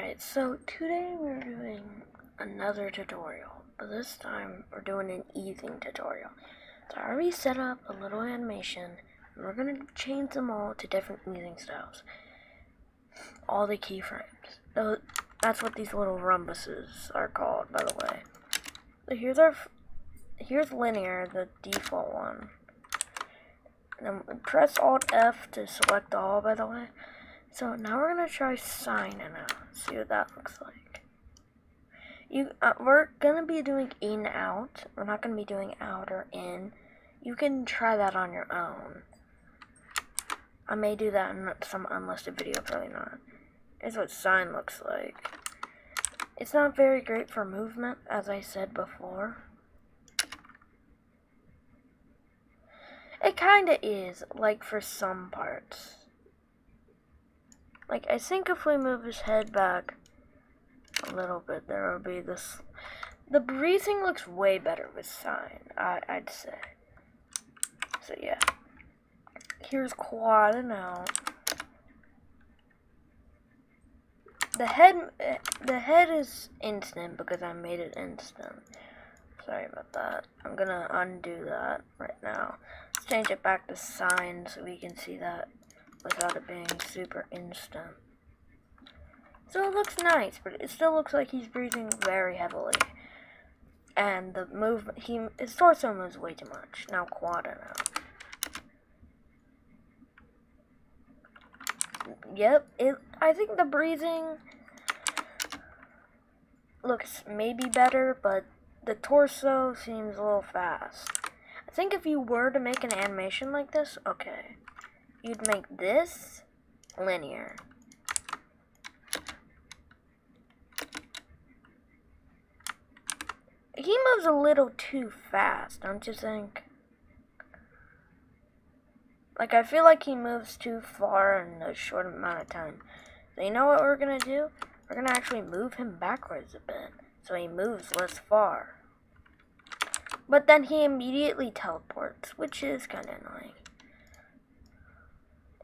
Alright, so today we're doing another tutorial, but this time we're doing an easing tutorial. So I already set up a little animation, and we're going to change them all to different easing styles. All the keyframes. So that's what these little rhombuses are called, by the way. So here's linear, the default one. And then press Alt F to select all, by the way. So now we're going to try sign out, see what that looks like. We're going to be doing in, out. We're not going to be doing out or in. You can try that on your own. I may do that in some unlisted video, probably not. Here's what sign looks like. It's not very great for movement, as I said before. It kinda is, like for some parts. Like, I think if we move his head back a little bit, there will be this. The breathing looks way better with sign, I'd say. So, yeah. Here's quad and out. The head is instant because I made it instant. Sorry about that. I'm gonna undo that right now. Let's change it back to sign so we can see that without it being super instant. So it looks nice, but it still looks like he's breathing very heavily. And the movement, his torso moves way too much. Now quad and out. Yep, I think the breathing looks maybe better, but the torso seems a little fast. I think if you were to make an animation like this, okay, you'd make this linear. He moves a little too fast, don't you think? Like, I feel like he moves too far in a short amount of time. So you know what we're gonna do? We're gonna actually move him backwards a bit, so he moves less far. But then he immediately teleports, which is kind of annoying.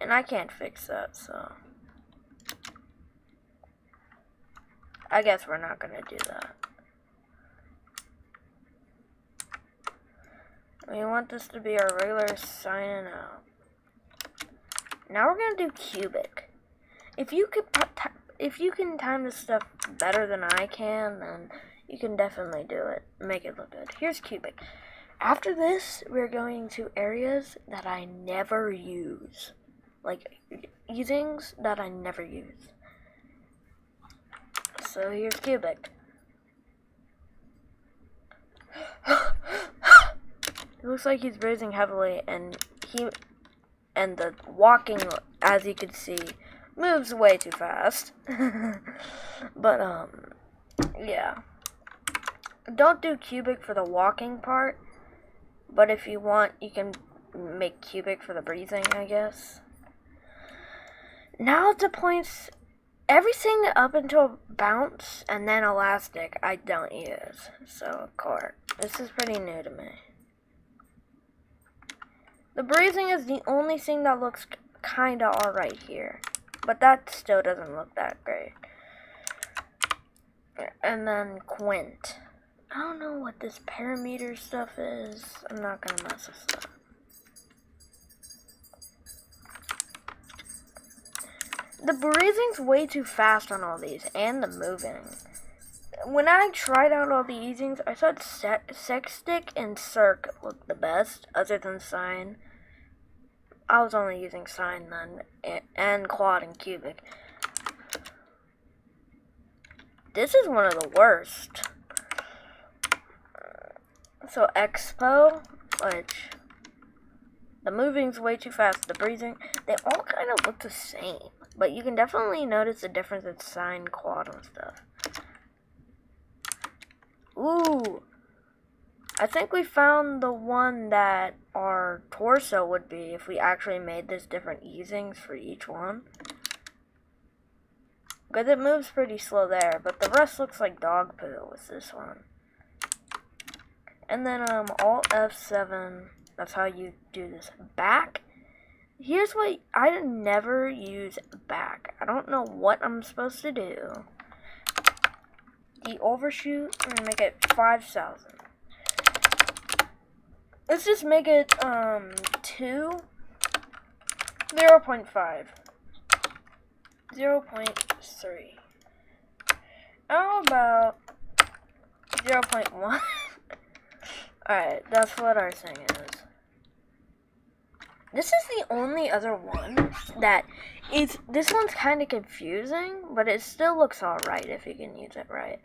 And I can't fix that, so I guess we're not gonna do that. We want this to be our regular sign out. Now we're gonna do cubic. If you can time this stuff better than I can, then you can definitely do it. Make it look good. Here's cubic. After this, we're going to areas that I never use. Like, easings that I never use. So here's cubic. It looks like he's breathing heavily, and the walking, as you can see, moves way too fast. But yeah. Don't do cubic for the walking part, but if you want, you can make cubic for the breathing, I guess. Now to points, everything up until bounce and then elastic I don't use. So court. This is pretty new to me. The breathing is the only thing that looks kinda alright here, but that still doesn't look that great. And then quint. I don't know what this parameter stuff is. I'm not gonna mess with that. The breathing's way too fast on all these, and the moving. When I tried out all the easings, I thought sextic and circ looked the best, other than sign. I was only using sign then, and quad and cubic. This is one of the worst. So expo, which the moving's way too fast, the breathing, they all kind of look the same. But you can definitely notice the difference in sign, quad, and stuff. Ooh. I think we found the one that our torso would be if we actually made this different easings for each one. Because it moves pretty slow there, but the rest looks like dog poo with this one. And then Alt F7, that's how you do this. Back. Here's what I never use back. I don't know what I'm supposed to do. the overshoot, I'm gonna make it 5,000. Let's just make it 2, 0.5, 0.3. How about 0.1? Alright, that's what our thing is. This is the only other one that is, this one's kind of confusing, but it still looks alright if you can use it right.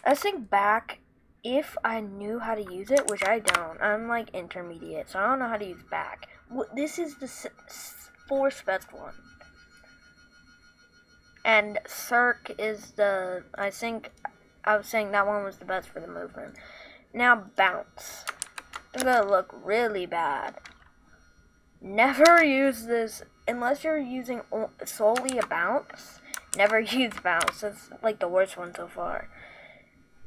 I think back, if I knew how to use it, which I don't, I'm like intermediate, so I don't know how to use back. This is the fourth best one. And circ is the, I think, I was saying that one was the best for the movement. Now bounce. It's gonna look really bad. Never use this unless you're using solely a bounce. Never use bounce. That's like the worst one so far.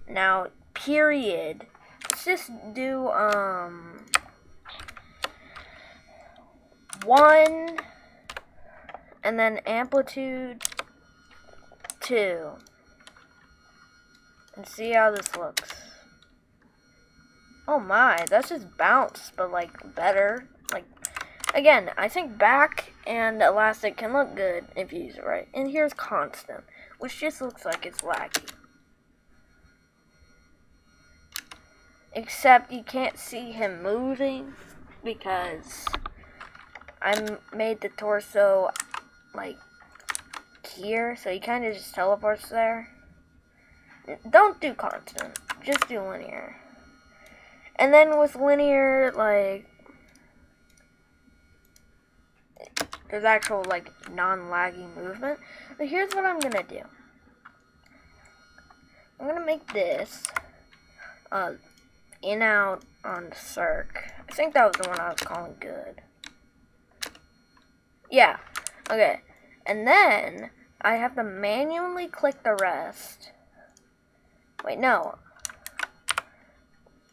Now, period. Let's just do 1 and then amplitude 2. And see how this looks. Oh my, that's just bounce, but like better. Like, again, I think back and elastic can look good if you use it right. And here's constant, which just looks like it's laggy. Except you can't see him moving because I made the torso like here, so he kind of just teleports there. Don't do constant, just do linear. And then with linear, like, there's actual, like, non-laggy movement. But here's what I'm gonna do. I'm gonna make this, in-out on circ. I think that was the one I was calling good. Yeah, okay. And then, I have to manually click the rest. Wait, no.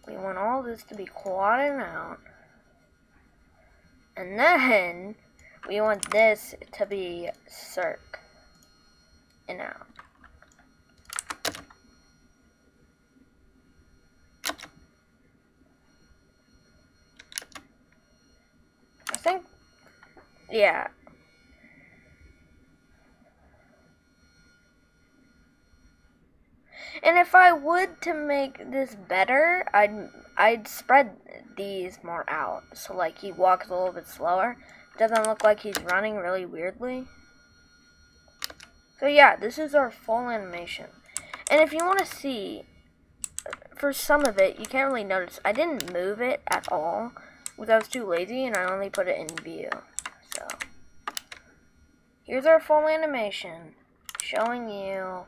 We want all this to be quad and out. And then, we want this to be circ and out. I think, yeah. And if I would to make this better, I'd spread these more out. So like he walks a little bit slower. Doesn't look like he's running really weirdly. So yeah, this is our full animation. And if you want to see, for some of it, you can't really notice. I didn't move it at all because I was too lazy and I only put it in view. So here's our full animation showing you,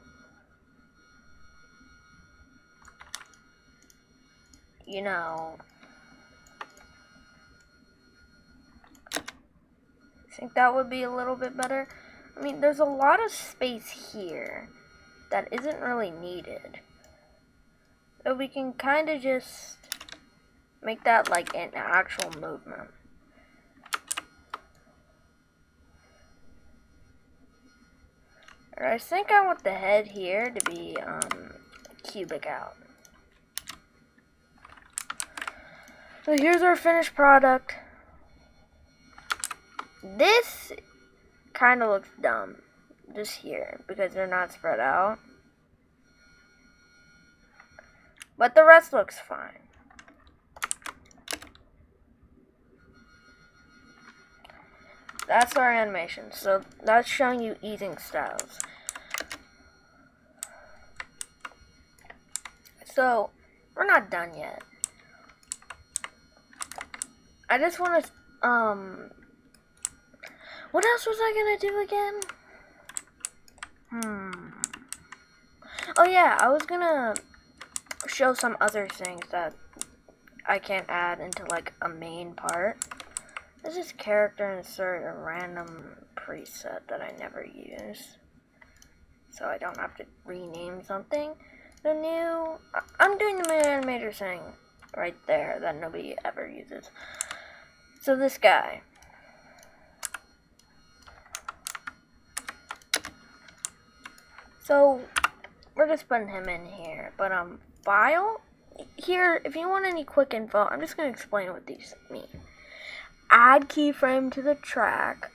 you know, I think that would be a little bit better. I mean, there's a lot of space here that isn't really needed. So we can kind of just make that like an actual movement. I think I want the head here to be cubic out. So here's our finished product. This kind of looks dumb just here because they're not spread out. But the rest looks fine. That's our animation. So that's showing you eating styles. So we're not done yet. I just want to, what else was I gonna do again? Oh yeah, I was gonna show some other things that I can't add into like a main part. This is character insert a random preset that I never use, so I don't have to rename something. The new, I'm doing the animator thing right there that nobody ever uses. So this guy. So we're just putting him in here. But file here. If you want any quick info, I'm just gonna explain what these mean. Add keyframe to the track.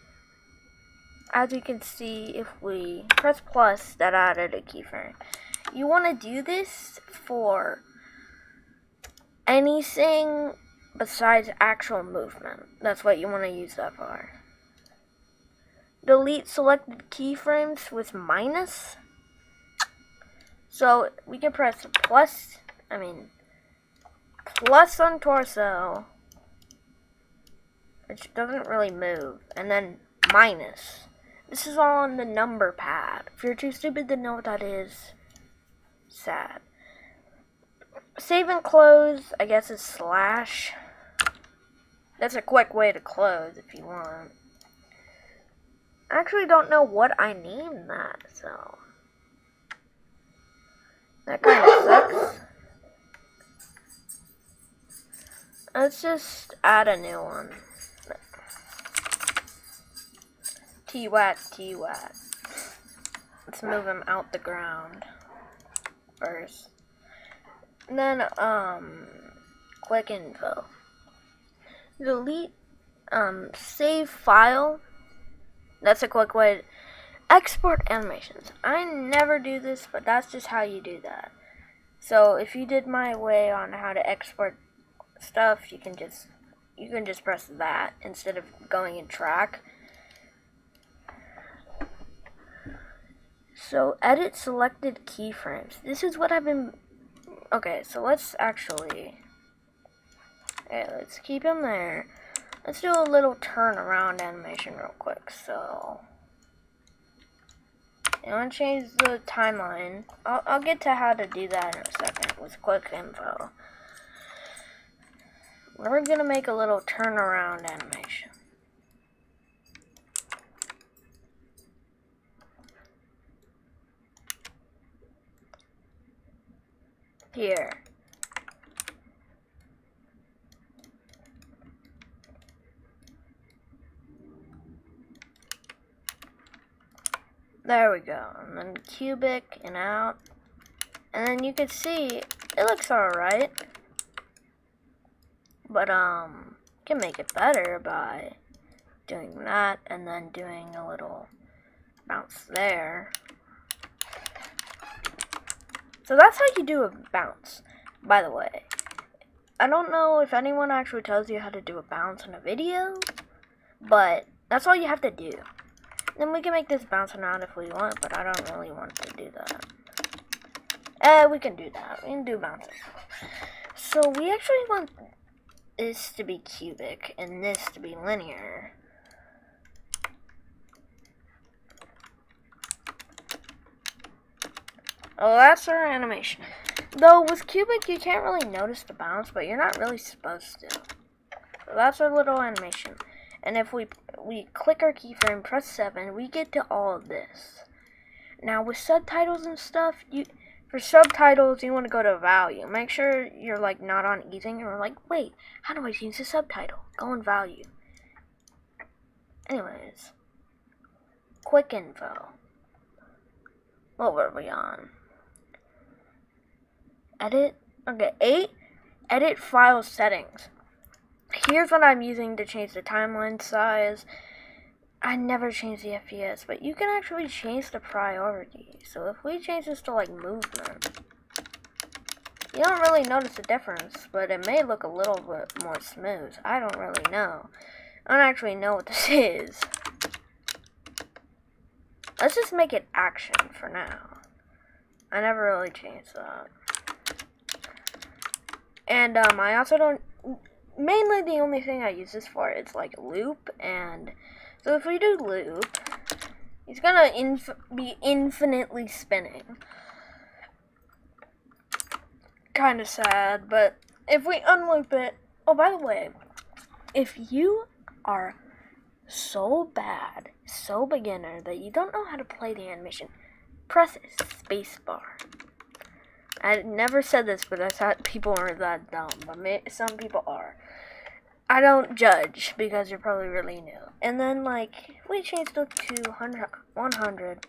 As you can see, if we press plus, that added a keyframe. You want to do this for anything besides actual movement. That's what you want to use that for. Delete selected keyframes with minus. So we can press plus on torso, which doesn't really move, and then minus. This is all on the number pad. If you're too stupid to know what that is, sad. Save and close, I guess, is slash. That's a quick way to close if you want. I actually don't know what I named that, so that kind of sucks. Let's just add a new one. T-Wat. Let's move him out the ground first. And then, quick info. Delete, save file. That's a quick way to export animations. I never do this, but that's just how you do that. So if you did my way on how to export stuff, you can just press that instead of going in track. So edit selected keyframes. This is what I've been. Okay, so let's keep him there. Let's do a little turnaround animation real quick. So you want to change the timeline. I'll get to how to do that in a second with quick info. We're gonna make a little turnaround animation. Here. There we go. And then cubic and out. And then you can see it looks alright. But can make it better by doing that and then doing a little bounce there. So that's how you do a bounce, by the way. I don't know if anyone actually tells you how to do a bounce in a video, but that's all you have to do. Then we can make this bounce around if we want, but I don't really want to do that. We can do that. We can do bounces. So we actually want this to be cubic and this to be linear. Oh, that's our animation. Though with cubic you can't really notice the bounce, but you're not really supposed to. So that's our little animation. And if we click our keyframe, press 7, we get to all of this. Now with subtitles and stuff, for subtitles you want to go to value. Make sure you're like not on easing. You're like, wait, how do I change the subtitle? Go in value. Anyways, quick info. What were we on? Edit. Okay, 8. Edit file settings. Here's what I'm using to change the timeline size. I never change the FPS, but you can actually change the priority. So if we change this to like movement, you don't really notice a difference, but it may look a little bit more smooth. I don't really know. I don't actually know what this is. Let's just make it action for now. I never really changed that. And I also don't. Mainly the only thing I use this for is like loop, and so if we do loop, he's gonna be infinitely spinning. Kind of sad, but if we unloop it. Oh, by the way, if you are so bad, so beginner that you don't know how to play the animation, press spacebar. I never said this, but I thought people aren't that dumb, but some people are. I don't judge, because you're probably really new. And then, like, we changed it to 100.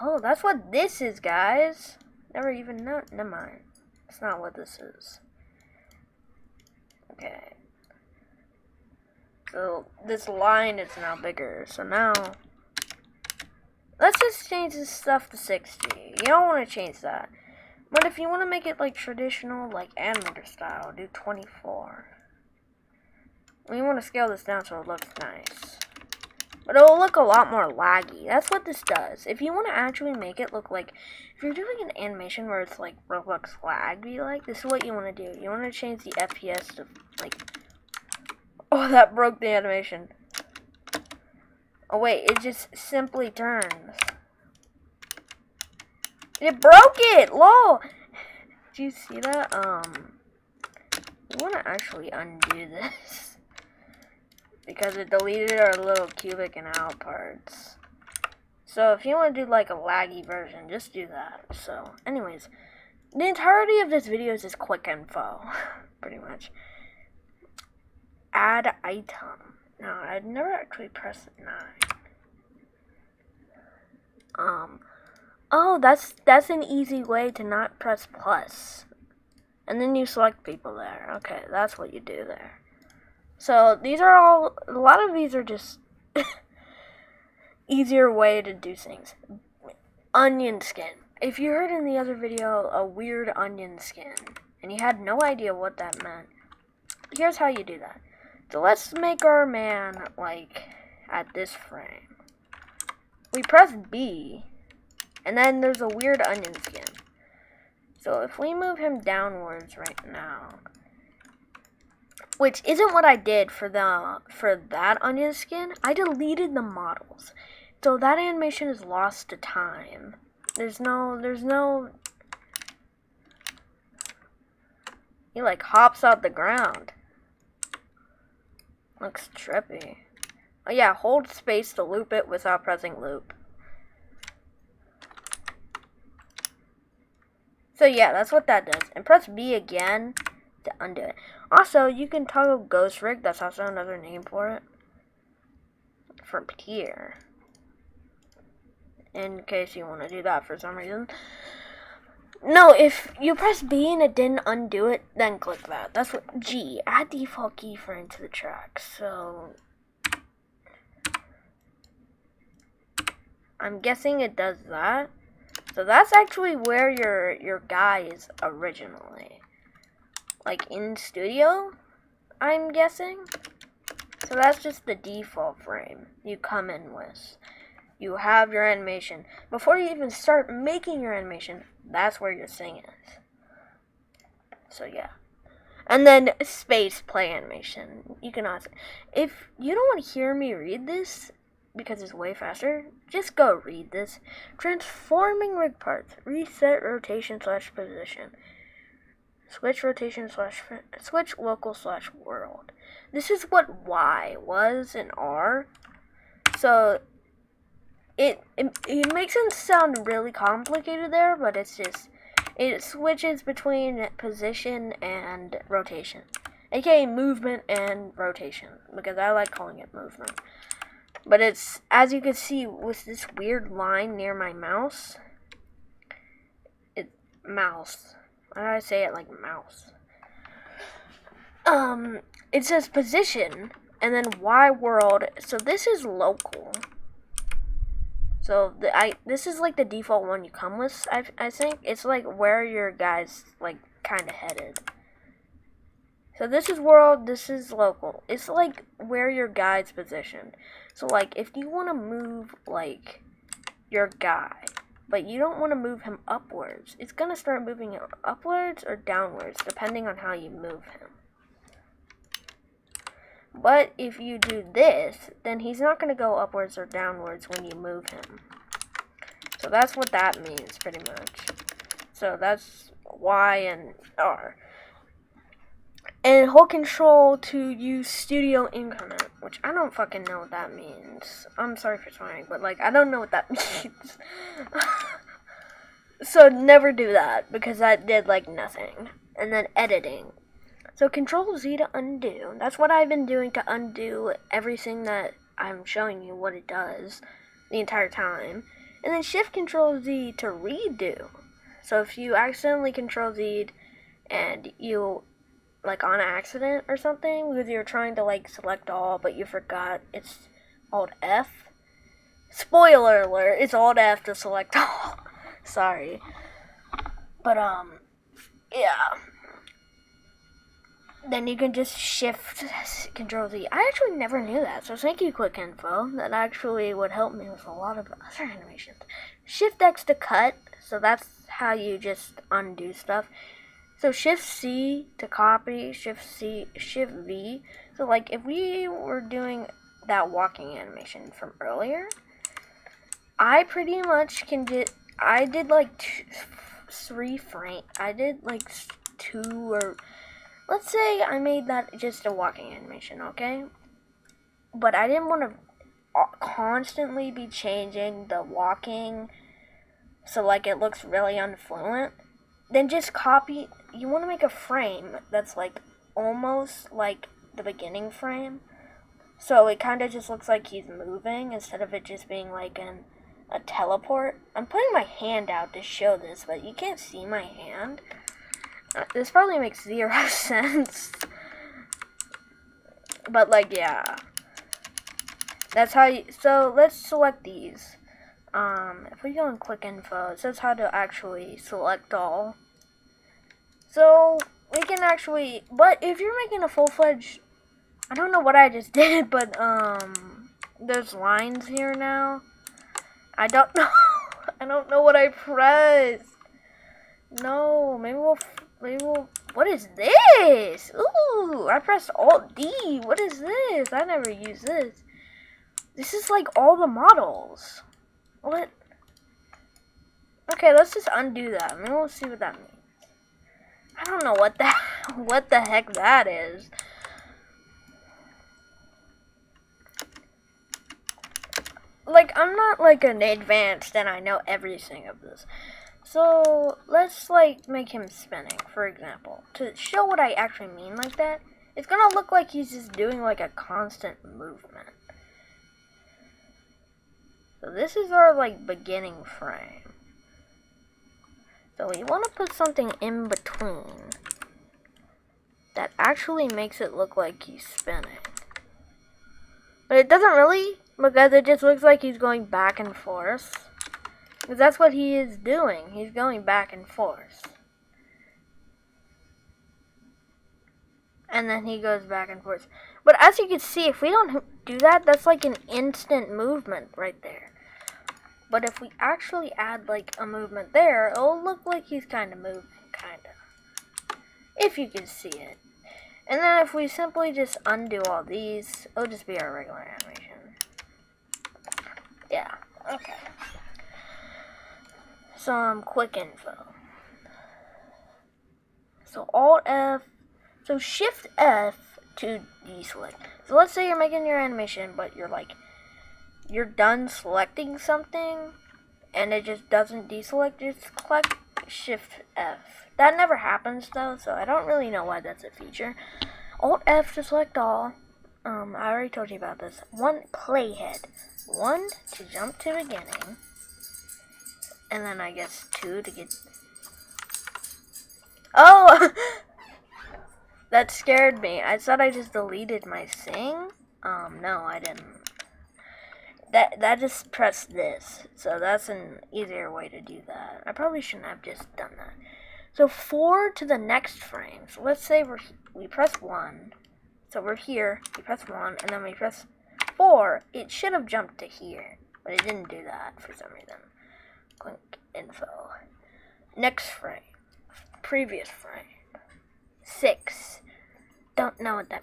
Oh, that's what this is, guys. Never even know. Never mind. That's not what this is. Okay. So this line is now bigger. So now, let's just change this stuff to 60. You don't want to change that. But if you want to make it like traditional, like animator style, do 24. We want to scale this down so it looks nice. But it will look a lot more laggy. That's what this does. If you want to actually make it look like, if you're doing an animation where it's like Roblox laggy, like, this is what you want to do. You want to change the FPS to like, oh, that broke the animation. Oh wait, it just simply turns. It broke it! Lol! Did you see that? You want to actually undo this. Because it deleted our little cubic and out parts. So if you want to do like a laggy version, just do that. So anyways, the entirety of this video is just quick info. Pretty much. Add item. No, I'd never actually pressed 9. Oh, that's an easy way to not press plus. And then you select people there. Okay, that's what you do there. So these are all, a lot of these are just easier way to do things. Onion skin. If you heard in the other video a weird onion skin and you had no idea what that meant, here's how you do that. So let's make our man like at this frame. We press B and then there's a weird onion skin. So if we move him downwards right now, which isn't what I did for that onion skin, I deleted the models. So that animation is lost to time. There's no he like hops out the ground. Looks trippy. Oh yeah, hold space to loop it without pressing loop. So yeah, that's what that does. And press B again to undo it. Also, you can toggle ghost rig. That's also another name for it. From here. In case you want to do that for some reason. No, if you press B and it didn't undo it, then click that. That's what G. Add default keyframe to the track. So I'm guessing it does that. So that's actually where your guy is originally. Like in studio, I'm guessing. So that's just the default frame you come in with. You have your animation. Before you even start making your animation, that's where your thing is. So yeah. And then space play animation. You can also, if you don't want to hear me read this, because it's way faster, just go read this. Transforming rig parts. Reset rotation / position. Switch rotation / switch local / world. This is what Y was in R. So it makes it sound really complicated there, but it's just, it switches between position and rotation, aka movement and rotation, because I like calling it movement. But it's, as you can see with this weird line near my mouse, mouse. Why did I say it like mouse? It says position and then Y world. So this is local. So this is like the default one you come with. I think it's like where your guy's like kind of headed. So this is world, this is local. It's like where your guy's positioned. So like if you want to move like your guy, but you don't want to move him upwards, it's going to start moving him upwards or downwards depending on how you move him. But if you do this, then he's not going to go upwards or downwards when you move him. So that's what that means pretty much. So that's Y and R. And hold control to use studio increment, which I don't fucking know what that means. I'm sorry for swearing, but like I don't know what that means. So never do that, because that did like nothing. And then editing. So Control Z to undo. That's what I've been doing to undo everything that I'm showing you what it does the entire time. And then Shift Control Z to redo. So if you accidentally Control Z and you, like on accident or something, because you're trying to like select all, but you forgot it's Alt F. Spoiler alert, it's Alt F to select all. Sorry. But, yeah. Then you can just Shift Control Z. I actually never knew that, so thank you, Quick Info. That actually would help me with a lot of other animations. Shift X to cut, so that's how you just undo stuff. So Shift C to copy, Shift V. So like if we were doing that walking animation from earlier, I pretty much can get, I did like 3 frames. I did like 2 or, let's say I made that just a walking animation, okay? But I didn't want to constantly be changing the walking so like it looks really unfluent. Then just copy, you want to make a frame that's like almost like the beginning frame. So it kind of just looks like he's moving instead of it just being like a teleport. I'm putting my hand out to show this, but you can't see my hand. This probably makes 0 sense. But like, yeah. That's how you, so let's select these. If we go in Quick Info, it says how to actually select all. So we can actually, but if you're making a full-fledged, I don't know what I just did, but there's lines here now. I don't know. I don't know what I pressed. No, maybe we'll, what is this? Ooh, I pressed Alt D. What is this? I never use this. This is like all the models. What? Okay, let's just undo that. Maybe we'll see what that means. I don't know what the heck that is. Like, I'm not like an advanced and I know everything of this. So let's like make him spinning, for example. To show what I actually mean like that, it's gonna look like he's just doing like a constant movement. So this is our like beginning frame. So we want to put something in between that actually makes it look like he's spinning. But it doesn't really, because it just looks like he's going back and forth. Because that's what he is doing. He's going back and forth. And then he goes back and forth. But as you can see, if we don't do that, that's like an instant movement right there. But if we actually add like a movement there, it'll look like he's kind of moving, kind of. If you can see it. And then if we simply just undo all these, it'll just be our regular animation. Yeah, okay. Some quick info. So Alt F, so Shift F to deselect. So let's say you're making your animation, but you're done selecting something, and it just doesn't deselect. Just click Shift F. That never happens though, so I don't really know why that's a feature. Alt F to select all. I already told you about this. 1 playhead. 1 to jump to beginning. And then I guess 2 to get... Oh! That scared me. I thought I just deleted my thing. No, I didn't. That just pressed this. So that's an easier way to do that. I probably shouldn't have just done that. So 4 to the next frame. So let's say we press 1. So we're here. We press 1, and then we press 4. It should have jumped to here, but it didn't do that for some reason. Click info. Next frame. Previous frame. 6. Don't know what that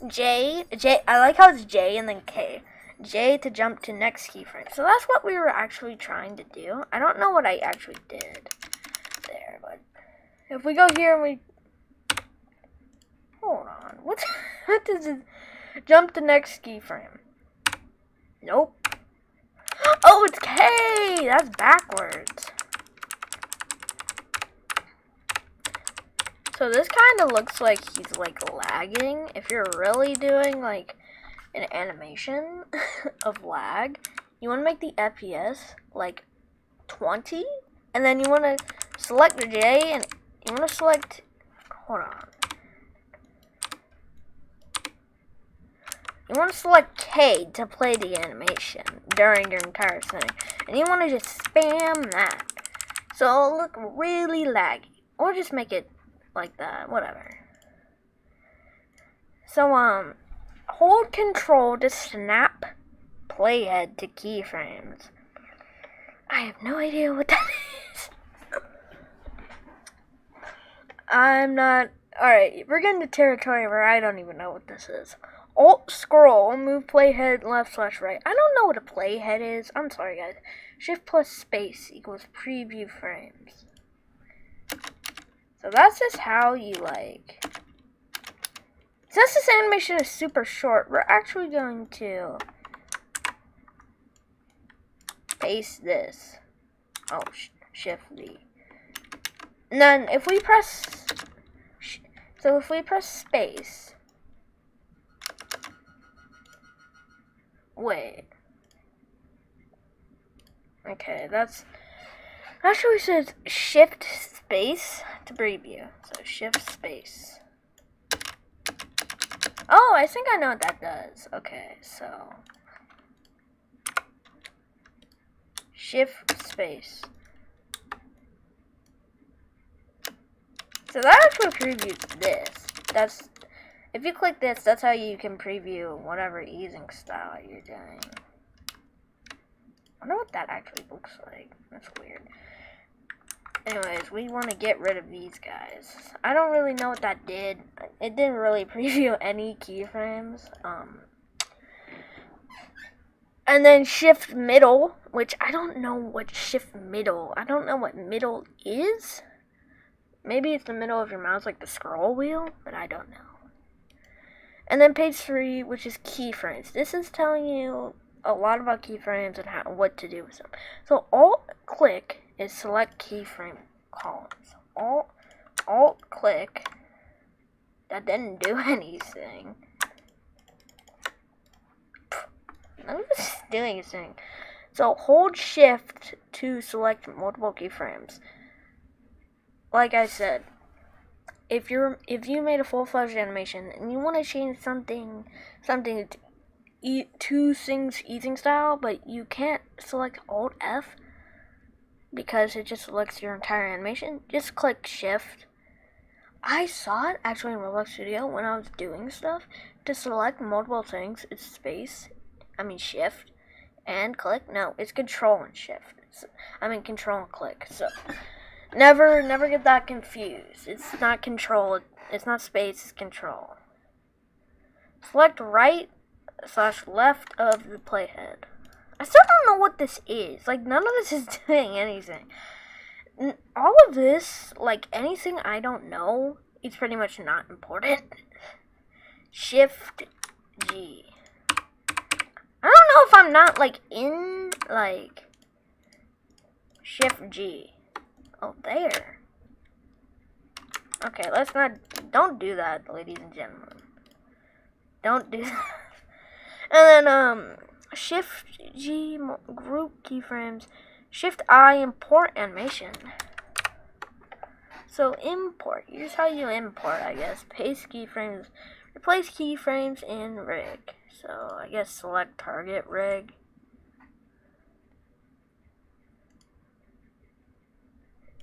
means. J. I like how it's J and then K. J to jump to next keyframe. So that's what we were actually trying to do. I don't know what I actually did there, but if we go here and we hold on, what does it jump to next keyframe? Nope. Oh, it's K. That's backwards. So this kind of looks like he's like lagging. If you're really doing like an animation of lag, you want to make the FPS like 20, and then you want to select the J, and you want to select, hold on, you want to select K to play the animation during your entire thing, and you want to just spam that, so it'll look really laggy, or just make it like that, whatever. So, hold Control to snap playhead to keyframes. I have no idea what that is. I'm not... Alright, we're getting to territory where I don't even know what this is. Alt scroll, move playhead left/right. I don't know what a playhead is. I'm sorry, guys. Shift plus space equals preview frames. So that's just how you like... Since this animation is super short, we're actually going to paste this. Oh, Shift V. And then if we press... So if we press space... Wait. Okay, that's... Actually says Shift space to preview. So Shift space. Oh, I think I know what that does. Okay, so Shift space. So that actually previews this. That's, if you click this, that's how you can preview whatever easing style you're doing. I wonder what that actually looks like. That's weird. Anyways, we want to get rid of these guys. I don't really know what that did. It didn't really preview any keyframes. And then Shift Middle, which I don't know what Shift Middle. I don't know what middle is. Maybe it's the middle of your mouse, like the scroll wheel, but I don't know. And then page 3, which is keyframes. This is telling you a lot about keyframes and what to do with them. So Alt-click is select keyframe columns. Alt-click. That didn't do anything. None of this is doing anything. So hold Shift to select multiple keyframes. Like I said, if you made a full-fledged animation and you want to change something to things easing style, but you can't select Alt F because it just selects your entire animation, just click Shift. I saw it actually in Roblox Studio when I was doing stuff. To select multiple things, it's Shift and click. No, it's Control and Shift. Control and click. So never get that confused. It's not Control. It's not space. It's Control. Select right/left of the playhead. I still don't know what this is. Like, none of this is doing anything. All of this, like, anything I don't know, is pretty much not important. Shift G. I don't know if I'm not, like, in, like, Shift G. Oh, there. Okay, don't do that, ladies and gentlemen. Don't do that. And then, Shift G, group keyframes. Shift I, import animation. So import, here's how you import, I guess. Paste keyframes, replace keyframes in rig. So I guess select target rig.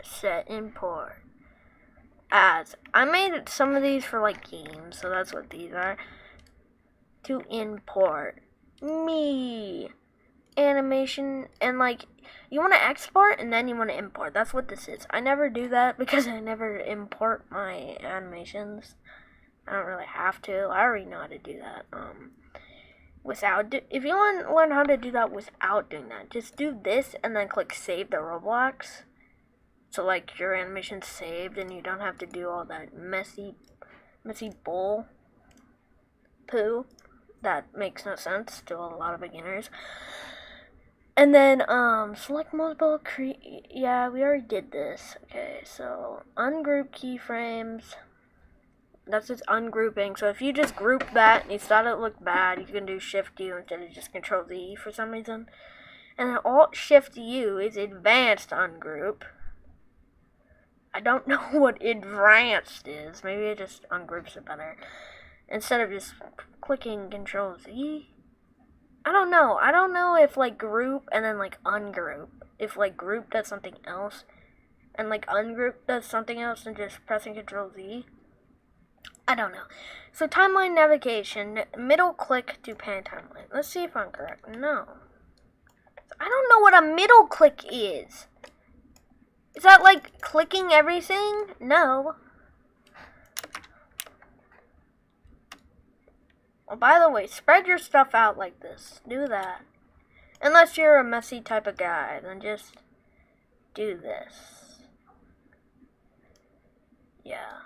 Set import. As, I made some of these for like games, so that's what these are. To import me animation, and like you want to export and then you want to import. That's what this is. I never do that because I never import my animations. I don't really have to. I already know how to do that. If you want to learn how to do that without doing that, just do this and then click save the Roblox. So like your animation's saved and you don't have to do all that messy bull poo that makes no sense to a lot of beginners. And then select multiple yeah, we already did this. Okay, so ungroup keyframes. That's just ungrouping. So if you just group that and you thought it looked bad, you can do Shift U instead of just Control Z for some reason. And then Alt-Shift-U is advanced ungroup. I don't know what advanced is. Maybe it just ungroups it better. Instead of just clicking Control-Z. I don't know. I don't know if like group and then like ungroup. If like group does something else and like ungroup does something else than just pressing Control-Z. I don't know. So timeline navigation, middle click to pan timeline. Let's see if I'm correct. No. I don't know what a middle click is. Is that like clicking everything? No. Oh, by the way, spread your stuff out like this. Do that. Unless you're a messy type of guy, then just do this. Yeah.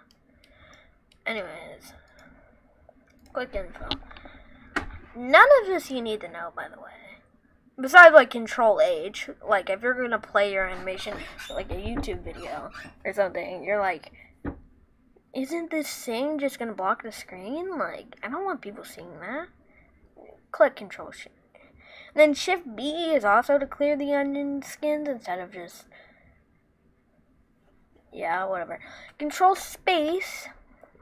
Anyways. Quick info. None of this you need to know, by the way. Besides, like, Control H. Like, if you're gonna play your animation, like a YouTube video or something, you're like, isn't this thing just gonna block the screen? Like, I don't want people seeing that. Click Control Shift. Then Shift B is also to clear the onion skins instead of just, yeah, whatever. Control Space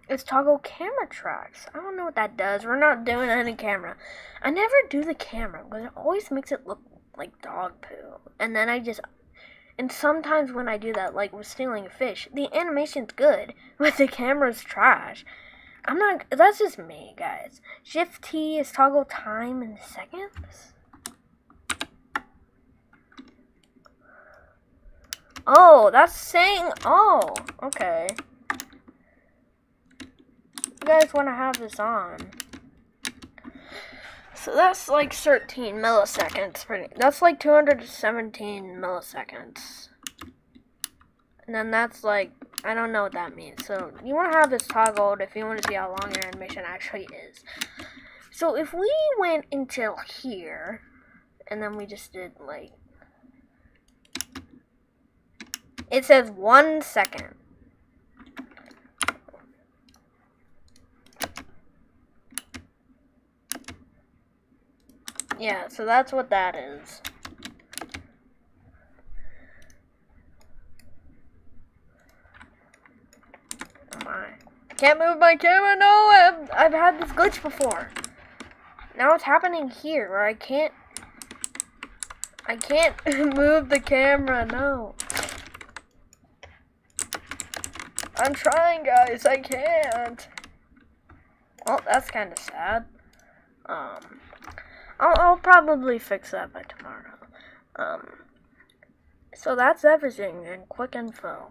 is toggle camera tracks. I don't know what that does. We're not doing any camera. I never do the camera because it always makes it look like dog poo. And then and sometimes when I do that, like with stealing a fish, the animation's good, but the camera's trash. That's just me, guys. Shift T is toggle time in seconds. Oh, that's saying, oh, okay. You guys want to have this on. So that's like 13 milliseconds. That's like 217 milliseconds. And then that's like, I don't know what that means. So you want to have this toggled if you want to see how long your animation actually is. So if we went until here, and then we just did like, it says 1 second. Yeah, so that's what that is. Oh my. I can't move my camera, no! I've had this glitch before. Now it's happening here, where I can't move the camera, no. I'm trying, guys, I can't. Well, that's kind of sad. I'll probably fix that by tomorrow. So that's everything in quick info.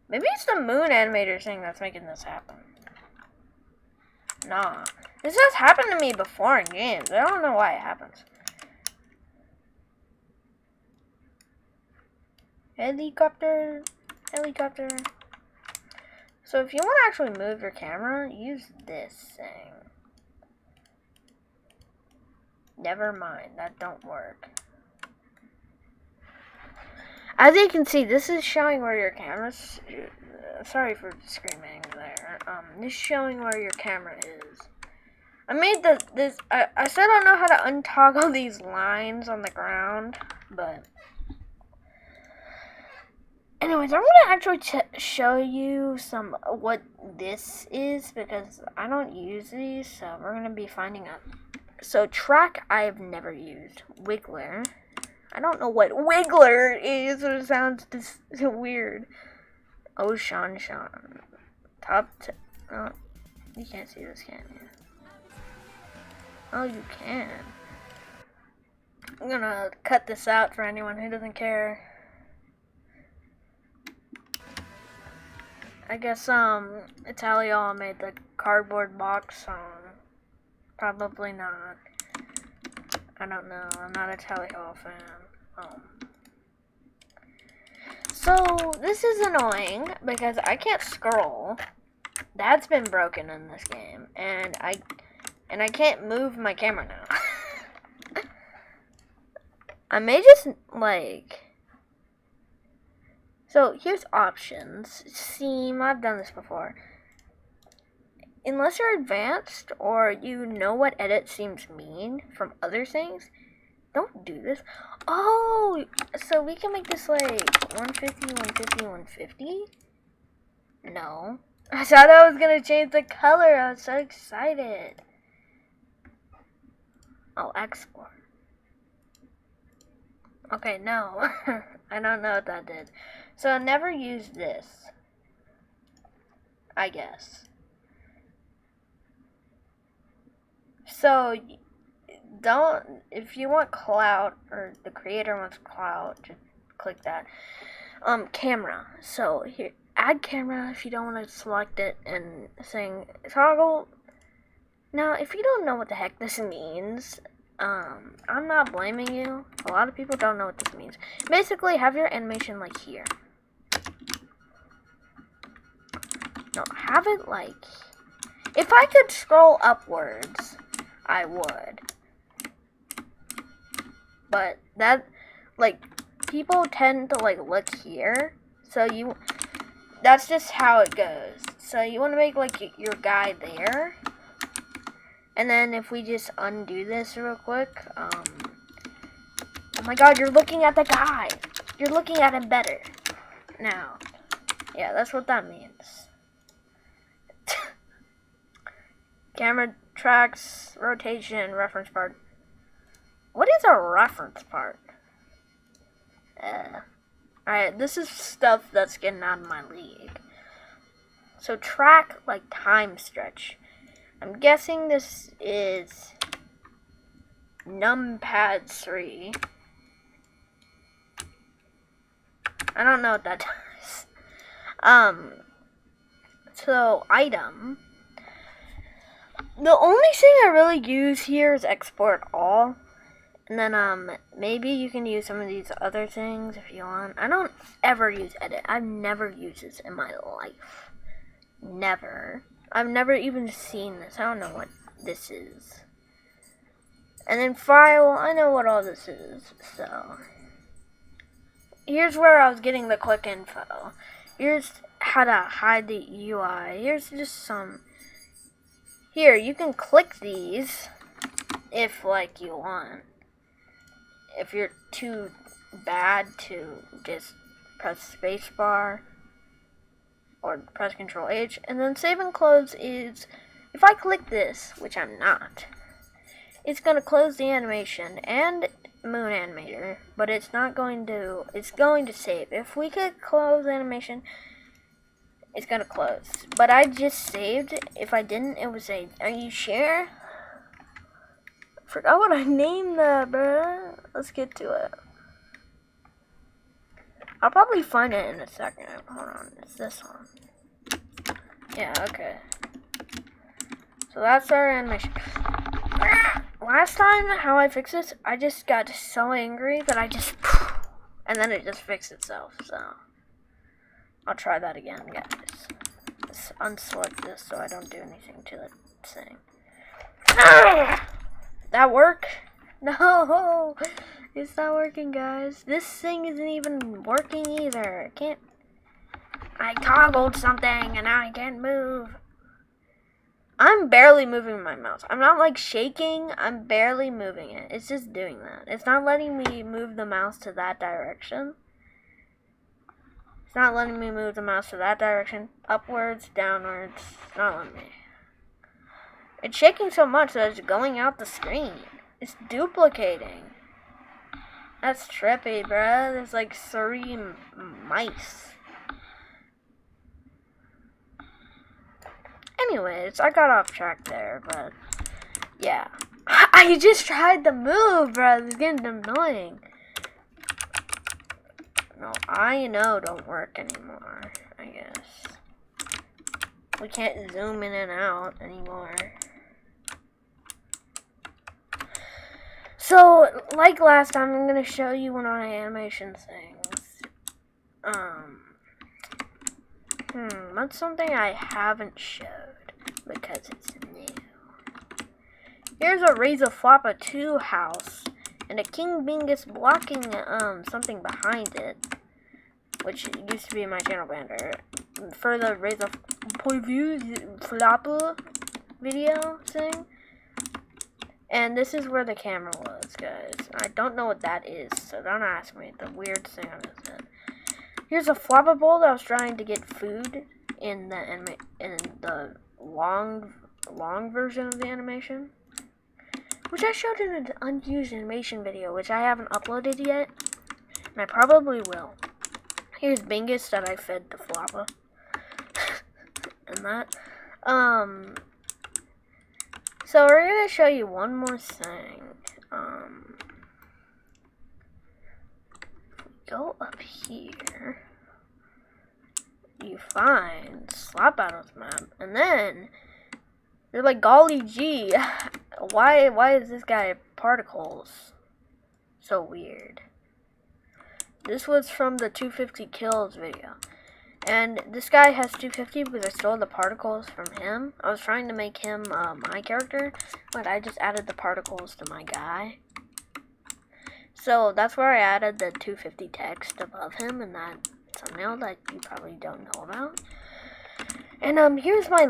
Maybe it's the moon animator thing that's making this happen. Nah. This has happened to me before in games. I don't know why it happens. Helicopter. So if you want to actually move your camera, use this thing. Never mind, that don't work. As you can see, this is showing where your camera's... sorry for screaming there. This is showing where your camera is. I made I still don't know how to untoggle these lines on the ground, but... Anyways, I'm going to actually show you what this is, because I don't use these, so we're going to be finding out. So, track I've never used. Wiggler. I don't know what Wiggler is, it sounds just weird. Oh, Sean. Top oh, you can't see this, can you? Oh, you can. I'm going to cut this out for anyone who doesn't care. I guess, Italio made the cardboard box song. Probably not. I don't know. I'm not a Italio fan. So, this is annoying because I can't scroll. That's been broken in this game. And I can't move my camera now. I may just, like... So, here's options. Seam, I've done this before. Unless you're advanced or you know what edit seams mean from other things, don't do this. Oh, so we can make this like 150, 150, 150? No. I thought I was gonna change the color. I was so excited. Oh, export. Okay, no. I don't know what that did. So I never use this, I guess. So don't, if you want clout, or the creator wants clout, just click that. Camera. So here, add camera if you don't want to select it, and saying toggle. Now, if you don't know what the heck this means, I'm not blaming you. A lot of people don't know what this means. Basically, have your animation like here. No, have it like, if I could scroll upwards, I would. But that, like, people tend to like look here, so that's just how it goes. So you want to make like your guy there, and then if we just undo this real quick, oh my god, you're looking at the guy. You're looking at him better now. Yeah, that's what that means. Camera tracks, rotation, reference part. What is a reference part? Alright, this is stuff that's getting out of my league. So track, like time stretch. I'm guessing this is numpad 3. I don't know what that does. So item. The only thing I really use here is export all. And then, maybe you can use some of these other things if you want. I don't ever use edit. I've never used this in my life. Never. I've never even seen this. I don't know what this is. And then file, I know what all this is. So, here's where I was getting the quick info. Here's how to hide the UI. Here's just some. Here, you can click these if, like, you want. If you're too bad to just press spacebar or press Control H, and then save and close is, if I click this, which I'm not, it's going to close the animation and moon animator, but it's not going to, it's going to save. If we could close animation, it's going to close. But I just saved. If I didn't, it would say, are you sure? Forgot what I named that, bruh. Let's get to it. I'll probably find it in a second. Hold on, it's this one. Yeah, okay. So that's our animation. Last time, how I fixed this, I just got so angry that I just, and then it just fixed itself, so. I'll try that again, guys. Let's unselect this so I don't do anything to the thing. That work? No, it's not working, guys. This thing isn't even working either. I toggled something and now I can't move. I'm barely moving my mouse. I'm not like shaking. I'm barely moving it. It's just doing that. It's not letting me move the mouse to that direction. It's not letting me move the mouse to that direction. Upwards, downwards. It's not letting me. It's shaking so much that it's going out the screen. It's duplicating. That's trippy, bruh. There's like 3 mice. Anyways, I got off track there, but yeah. I just tried to move, bruh. It's getting annoying. No, I know don't work anymore, I guess. We can't zoom in and out anymore. So, like last time, I'm going to show you one of my animation things. That's something I haven't showed, because it's new. Here's a Razor Floppa 2 house, and a King Bingus blocking, something behind it, which used to be my channel banner. For the Razor Floppa video thing. And this is where the camera was, guys. I don't know what that is, so don't ask me. The weird sound is it. Here's a flopper bowl that I was trying to get food in the long version of the animation, which I showed in an unused animation video, which I haven't uploaded yet, and I probably will. Here's Bingus that I fed the flopper, and that. So we're gonna show you one more thing. Go up here, you find Slap Battles map, and then you're like, golly gee, why is this guy particles? So weird. This was from the 250 kills video. And this guy has 250 because I stole the particles from him. I was trying to make him my character, but I just added the particles to my guy. So that's where I added the 250 text above him and that thumbnail that you probably don't know about. And here's my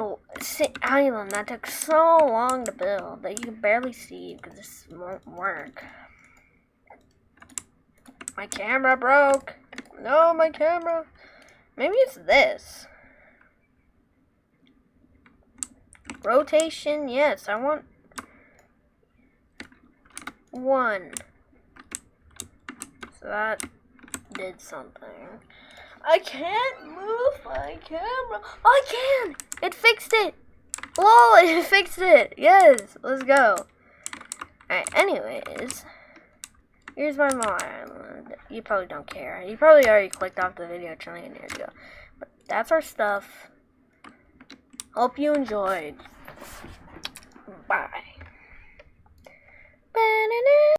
island that took so long to build that you can barely see because this won't work. My camera broke. No, my camera. Maybe it's this. Rotation, yes, I want 1. So that did something. I can't move my camera. Oh, I can! It fixed it! Lol, it fixed it! Yes, let's go. Alright, anyways. Here's my island. You probably don't care. You probably already clicked off the video a trillion years ago. But that's our stuff. Hope you enjoyed. Bye.